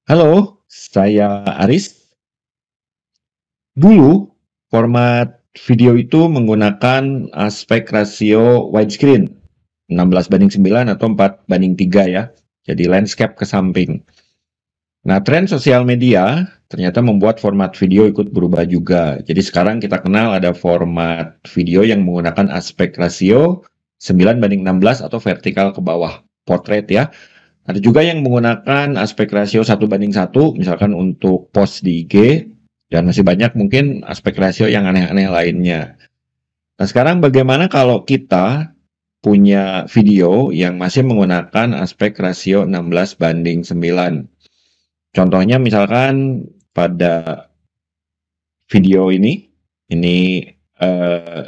Halo, saya Aris. Dulu, format video itu menggunakan aspek rasio widescreen, 16:9 atau 4:3 ya. Jadi landscape ke samping. Nah, tren sosial media ternyata membuat format video ikut berubah juga. Jadi sekarang kita kenal ada format video yang menggunakan aspek rasio 9:16 atau vertikal ke bawah, portrait ya. Ada juga yang menggunakan aspek rasio 1:1, misalkan untuk post di IG, dan masih banyak mungkin aspek rasio yang aneh-aneh lainnya. Nah, sekarang bagaimana kalau kita punya video yang masih menggunakan aspek rasio 16:9? Contohnya misalkan pada video ini eh,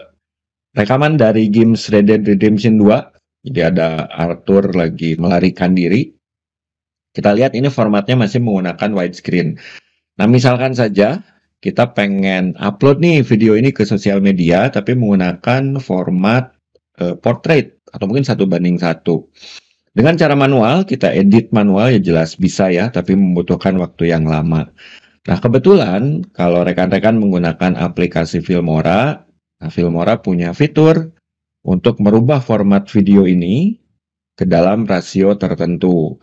rekaman dari games Red Dead Redemption 2. Jadi ada Arthur lagi melarikan diri. Kita lihat ini formatnya masih menggunakan widescreen. Nah, misalkan saja kita pengen upload nih video ini ke sosial media, tapi menggunakan format portrait atau mungkin 1:1. Dengan cara manual, kita edit manual ya jelas bisa ya, tapi membutuhkan waktu yang lama. Nah, kebetulan kalau rekan-rekan menggunakan aplikasi Filmora, nah Filmora punya fitur untuk merubah format video ini ke dalam rasio tertentu.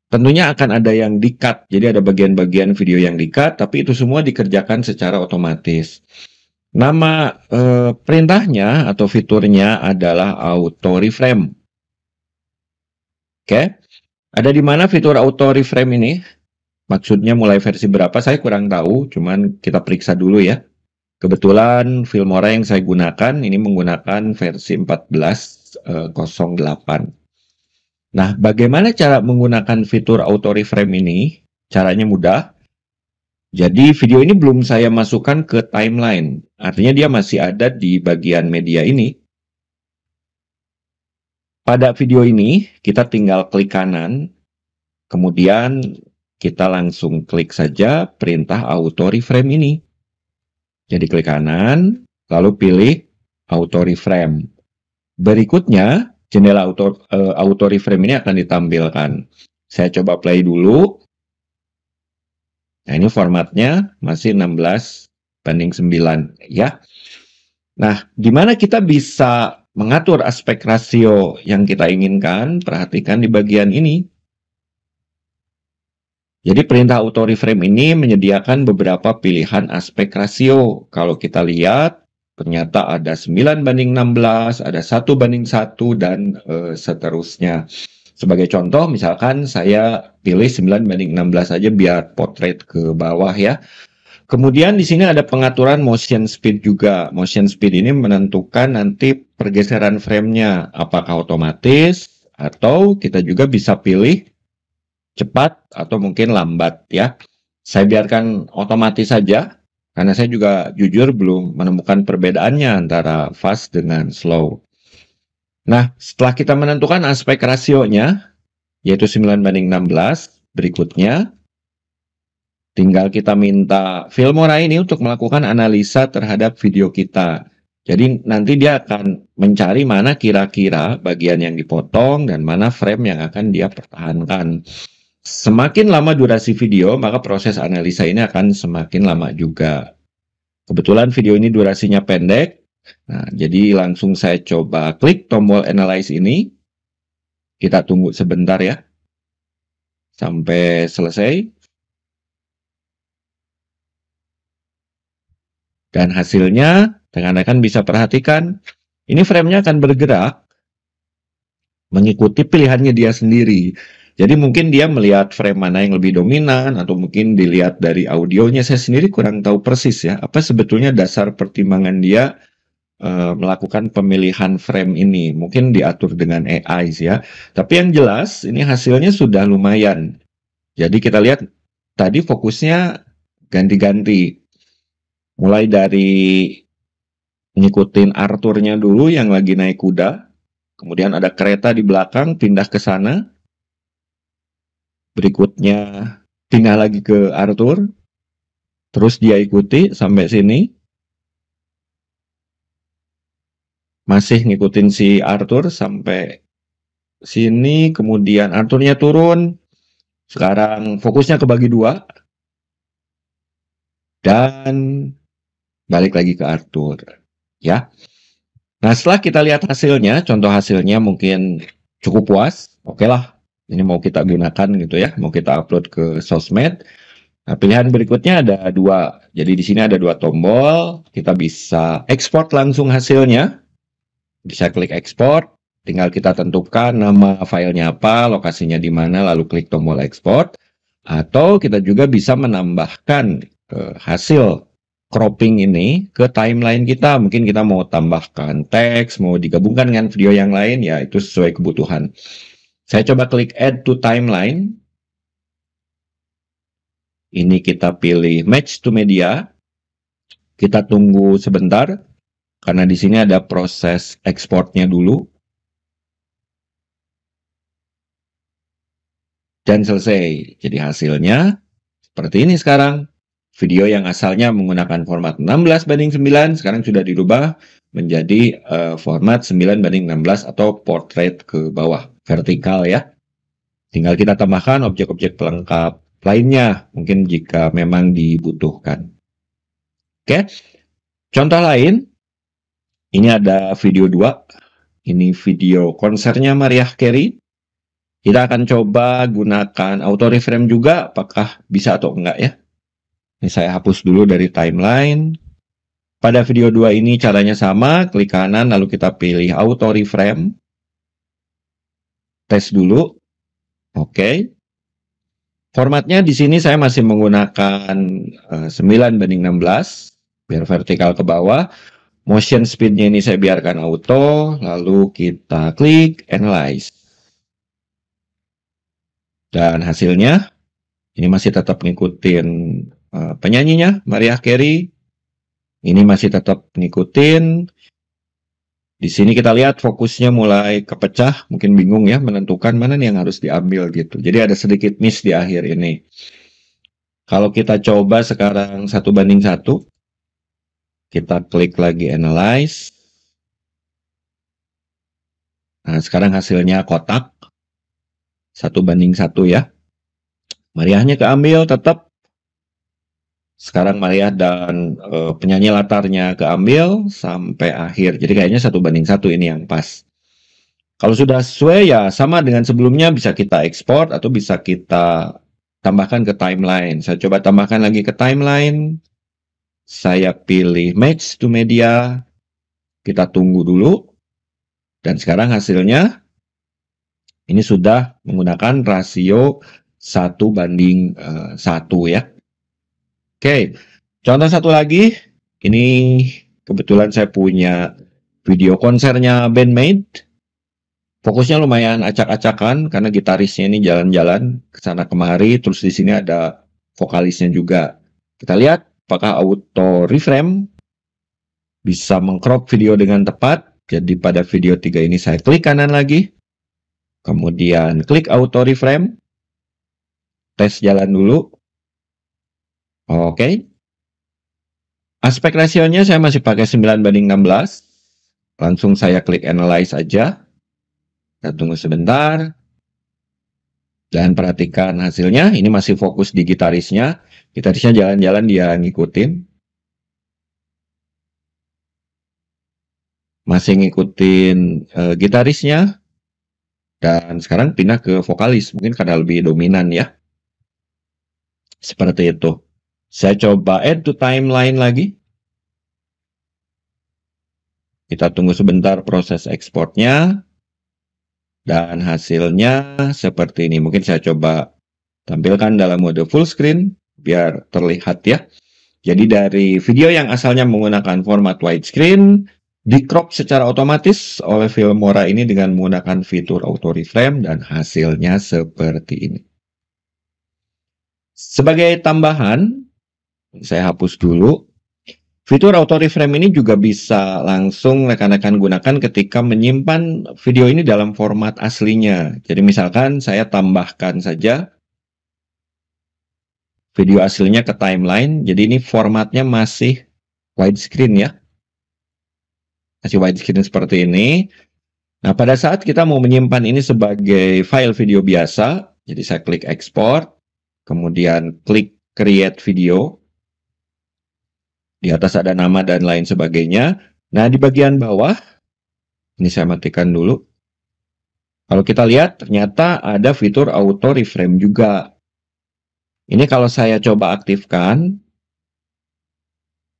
Tentunya akan ada yang di-cut, jadi ada bagian-bagian video yang di-cut, tapi itu semua dikerjakan secara otomatis. Nama perintahnya atau fiturnya adalah auto reframe. Oke, ada di mana fitur auto reframe ini? Maksudnya mulai versi berapa? Saya kurang tahu, cuman kita periksa dulu ya. Kebetulan Filmora yang saya gunakan ini menggunakan versi 14.08. Nah, bagaimana cara menggunakan fitur auto reframe ini? Caranya mudah. Jadi video ini belum saya masukkan ke timeline. Artinya dia masih ada di bagian media ini. Pada video ini, kita tinggal klik kanan. Kemudian kita langsung klik saja perintah auto reframe ini. Jadi klik kanan, lalu pilih auto reframe. Berikutnya, jendela auto reframe ini akan ditampilkan. Saya coba play dulu. Nah, ini formatnya masih 16:9 ya. Nah, di mana kita bisa mengatur aspek rasio yang kita inginkan? Perhatikan di bagian ini. Jadi perintah auto reframe ini menyediakan beberapa pilihan aspek rasio. Kalau kita lihat, ternyata ada 9:16, ada 1:1, dan seterusnya. Sebagai contoh, misalkan saya pilih 9:16 saja biar portrait ke bawah ya. Kemudian di sini ada pengaturan motion speed juga. Motion speed ini menentukan nanti pergeseran frame-nya apakah otomatis atau kita juga bisa pilih cepat atau mungkin lambat ya. Saya biarkan otomatis saja karena saya juga jujur belum menemukan perbedaannya antara fast dengan slow. Nah, setelah kita menentukan aspek rasionya, yaitu 9:16, berikutnya tinggal kita minta Filmora ini untuk melakukan analisa terhadap video kita. Jadi nanti dia akan mencari mana kira-kira bagian yang dipotong dan mana frame yang akan dia pertahankan. Semakin lama durasi video, maka proses analisa ini akan semakin lama juga. Kebetulan video ini durasinya pendek, nah, jadi langsung saya coba klik tombol Analyze ini. Kita tunggu sebentar ya, sampai selesai. Dan hasilnya, rekan-rekan bisa perhatikan, ini frame-nya akan bergerak mengikuti pilihannya dia sendiri. Jadi mungkin dia melihat frame mana yang lebih dominan, atau mungkin dilihat dari audionya. Saya sendiri kurang tahu persis ya, apa sebetulnya dasar pertimbangan dia melakukan pemilihan frame ini. Mungkin diatur dengan AI ya. Tapi yang jelas ini hasilnya sudah lumayan. Jadi kita lihat tadi fokusnya ganti-ganti. Mulai dari ngikutin Arthurnya dulu yang lagi naik kuda. Kemudian ada kereta di belakang, pindah ke sana. Berikutnya pindah lagi ke Arthur. Terus dia ikuti sampai sini. Masih ngikutin si Arthur sampai sini. Kemudian Arthurnya turun. Sekarang fokusnya kebagi dua. Dan balik lagi ke Arthur. Ya. Nah, setelah kita lihat hasilnya, contoh hasilnya mungkin cukup puas. Oke lah, ini mau kita gunakan gitu ya. Mau kita upload ke sosmed. Nah, pilihan berikutnya ada dua. Jadi di sini ada dua tombol. Kita bisa ekspor langsung hasilnya. Bisa klik ekspor. Tinggal kita tentukan nama filenya apa, lokasinya di mana, lalu klik tombol ekspor. Atau kita juga bisa menambahkan hasil cropping ini ke timeline kita. Mungkin kita mau tambahkan teks, mau digabungkan dengan video yang lain, ya itu sesuai kebutuhan. Saya coba klik add to timeline. Ini kita pilih match to media. Kita tunggu sebentar, karena di sini ada proses ekspornya dulu. Dan selesai. Jadi hasilnya seperti ini sekarang. Video yang asalnya menggunakan format 16:9 sekarang sudah dirubah menjadi format 9:16 atau portrait ke bawah, vertikal ya. Tinggal kita tambahkan objek-objek pelengkap lainnya, mungkin jika memang dibutuhkan. Oke, contoh lain, ini ada video 2. Ini video konsernya Mariah Carey. Kita akan coba gunakan auto reframe juga, apakah bisa atau enggak ya. Ini saya hapus dulu dari timeline. Pada video 2 ini caranya sama, klik kanan lalu kita pilih auto reframe. Tes dulu. Oke. Formatnya di sini saya masih menggunakan 9:16 biar vertikal ke bawah. Motion speed-nya ini saya biarkan auto, lalu kita klik analyze. Dan hasilnya ini masih tetap ngikutin penyanyinya Mariah Carey. Ini masih tetap ngikutin. Di sini kita lihat fokusnya mulai kepecah, mungkin bingung ya menentukan mana nih yang harus diambil gitu. Jadi ada sedikit miss di akhir ini. Kalau kita coba sekarang 1:1, kita klik lagi analyze. Nah, sekarang hasilnya kotak 1:1 ya. Mariahnya keambil tetap. Sekarang Mariah dan penyanyi latarnya keambil sampai akhir. Jadi kayaknya 1:1 ini yang pas. Kalau sudah sesuai ya sama dengan sebelumnya, bisa kita ekspor atau bisa kita tambahkan ke timeline. Saya coba tambahkan lagi ke timeline. Saya pilih match to media. Kita tunggu dulu. Dan sekarang hasilnya ini sudah menggunakan rasio 1:1 ya. Oke, contoh satu lagi. Ini kebetulan saya punya video konsernya Bandmate. Fokusnya lumayan acak-acakan karena gitarisnya ini jalan-jalan ke sana kemari. Terus di sini ada vokalisnya juga. Kita lihat apakah auto reframe bisa mengcrop video dengan tepat. Jadi pada video 3 ini saya klik kanan lagi. Kemudian klik auto reframe. Tes jalan dulu. Oke. Aspek rasionya saya masih pakai 9:16. Langsung saya klik analyze aja. Kita tunggu sebentar. Dan perhatikan hasilnya. Ini masih fokus di gitarisnya. Gitarisnya jalan-jalan dia ngikutin. Masih ngikutin gitarisnya. Dan sekarang pindah ke vokalis. Mungkin karena lebih dominan ya. Seperti itu. Saya coba add to timeline lagi. Kita tunggu sebentar proses ekspornya. Dan hasilnya seperti ini. Mungkin saya coba tampilkan dalam mode full screen. Biar terlihat ya. Jadi dari video yang asalnya menggunakan format widescreen, di-crop secara otomatis oleh Filmora ini dengan menggunakan fitur auto reframe. Dan hasilnya seperti ini. Sebagai tambahan, saya hapus dulu. Fitur auto reframe ini juga bisa langsung rekan-rekan gunakan ketika menyimpan video ini dalam format aslinya. Jadi misalkan saya tambahkan saja video aslinya ke timeline. Jadi ini formatnya masih widescreen ya. Masih widescreen seperti ini. Nah, pada saat kita mau menyimpan ini sebagai file video biasa, Jadi saya klik export, kemudian klik create video. Di atas ada nama dan lain sebagainya. Nah, di bagian bawah, ini saya matikan dulu. Kalau kita lihat, ternyata ada fitur auto reframe juga. Ini kalau saya coba aktifkan,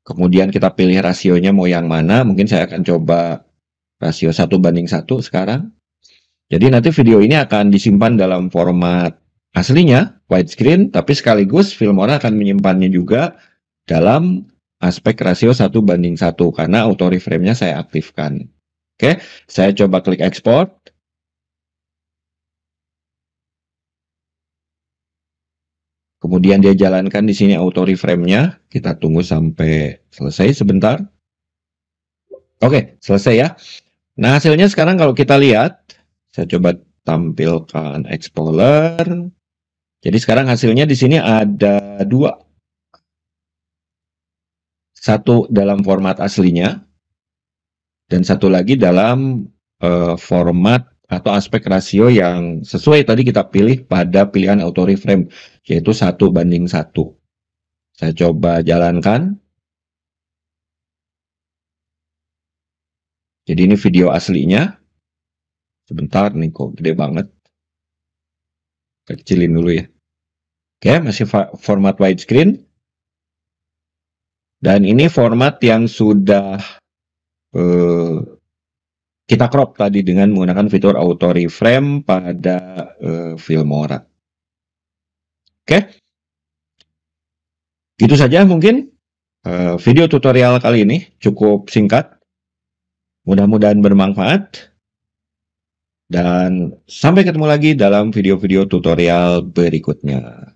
kemudian kita pilih rasionya mau yang mana, mungkin saya akan coba rasio 1:1 sekarang. Jadi nanti video ini akan disimpan dalam format aslinya, widescreen, tapi sekaligus Filmora akan menyimpannya juga dalam aspek rasio 1:1 karena auto reframe-nya saya aktifkan. Oke, saya coba klik export. Kemudian dia jalankan di sini auto reframe-nya. Kita tunggu sampai selesai sebentar. Oke, selesai ya. Nah, hasilnya sekarang kalau kita lihat, saya coba tampilkan Explorer. Jadi sekarang hasilnya di sini ada dua. Satu dalam format aslinya, dan satu lagi dalam format atau aspek rasio yang sesuai tadi kita pilih pada pilihan auto reframe, yaitu 1:1. Saya coba jalankan. Jadi ini video aslinya. Sebentar nih, kok gede banget. Kecilin dulu ya. Oke, masih format widescreen. Dan ini format yang sudah kita crop tadi dengan menggunakan fitur auto reframe pada Filmora. Oke, gitu saja mungkin video tutorial kali ini, cukup singkat. Mudah-mudahan bermanfaat. Dan sampai ketemu lagi dalam video-video tutorial berikutnya.